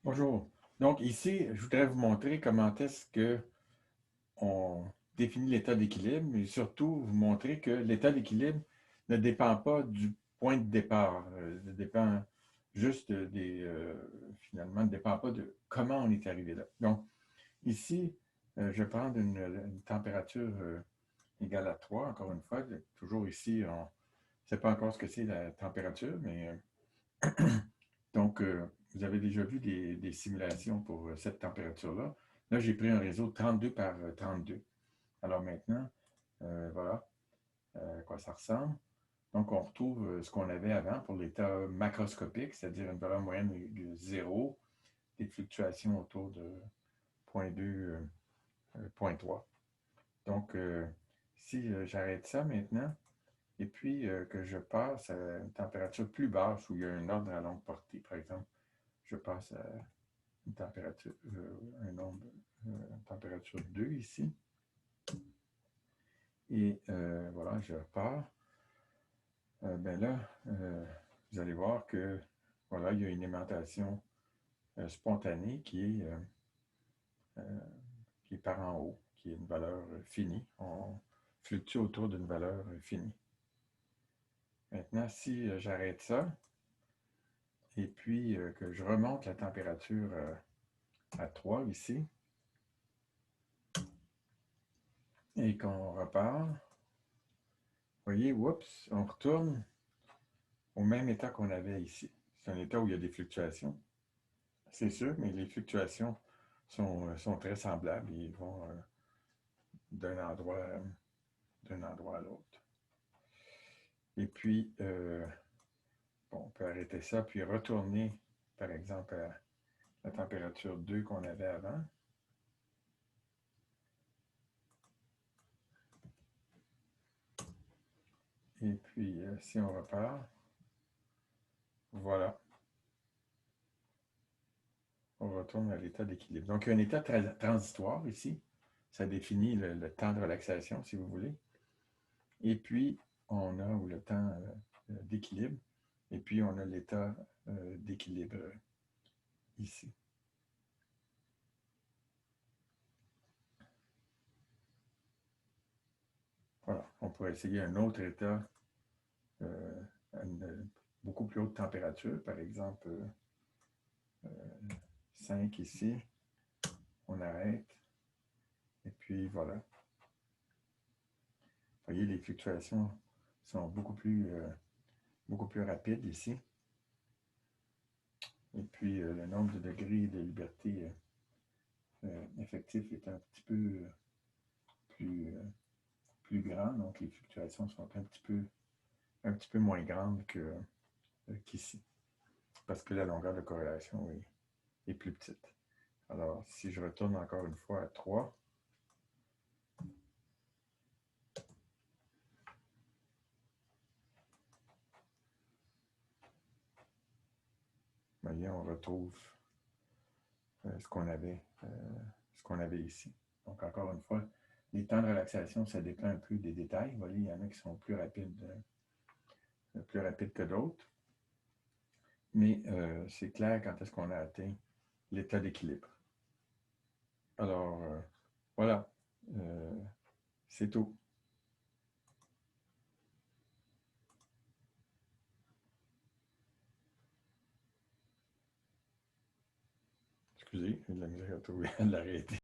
Bonjour. Donc ici, je voudrais vous montrer comment est-ce que on définit l'état d'équilibre, mais surtout vous montrer que l'état d'équilibre ne dépend pas du point de départ. Ne dépend juste finalement, ne dépend pas de comment on est arrivé là. Donc ici, je vais prendre une température égale à 3. Encore une fois. Toujours ici, on ne sait pas encore ce que c'est la température, mais donc, vous avez déjà vu des simulations pour cette température-là. Là, j'ai pris un réseau 32 par 32. Alors maintenant, voilà à quoi ça ressemble. Donc, on retrouve ce qu'on avait avant pour l'état macroscopique, c'est-à-dire une valeur moyenne de 0, des fluctuations autour de 0,2, 0,3. Donc, si j'arrête ça maintenant, et puis que je passe à une température plus basse où il y a un ordre à longue portée, par exemple, je passe à une température, un nombre, température 2 ici. Et voilà, je repars. Ben là, vous allez voir que voilà, il y a une aimantation spontanée euh, qui est par en haut, qui est une valeur finie. On fluctue autour d'une valeur finie. Maintenant, si j'arrête ça, et puis que je remonte la température à 3 ici, et qu'on repart, vous voyez, oups, on retourne au même état qu'on avait ici. C'est un état où il y a des fluctuations, c'est sûr, mais les fluctuations sont très semblables. Ils vont d'un endroit, d'un endroit à l'autre. Et puis, bon, on peut arrêter ça, puis retourner, par exemple, à la température 2 qu'on avait avant. Et puis, si on repart, voilà, on retourne à l'état d'équilibre. Donc, il y a un état transitoire ici. Ça définit le temps de relaxation, si vous voulez. Et puis, on a le temps d'équilibre. Et puis, on a l'état d'équilibre ici. Voilà. On pourrait essayer un autre état à une beaucoup plus haute température, par exemple 5 ici. On arrête. Et puis, voilà. Vous voyez, les fluctuations sont beaucoup plus rapides ici. Et puis, le nombre de degrés de liberté effectif est un petit peu plus, plus grand. Donc, les fluctuations sont un petit peu moins grandes qu'ici. Parce que la longueur de corrélation est plus petite. Alors, si je retourne encore une fois à 3, voyez, on retrouve ce qu'on avait ici. Donc, encore une fois, les temps de relaxation, ça dépend un peu des détails. Vous voyez, il y en a qui sont plus rapides que d'autres. Mais c'est clair quand est-ce qu'on a atteint l'état d'équilibre. Alors, voilà, euh, c'est tout. Excusez, j'ai de la misère à trouver à l'arrêter.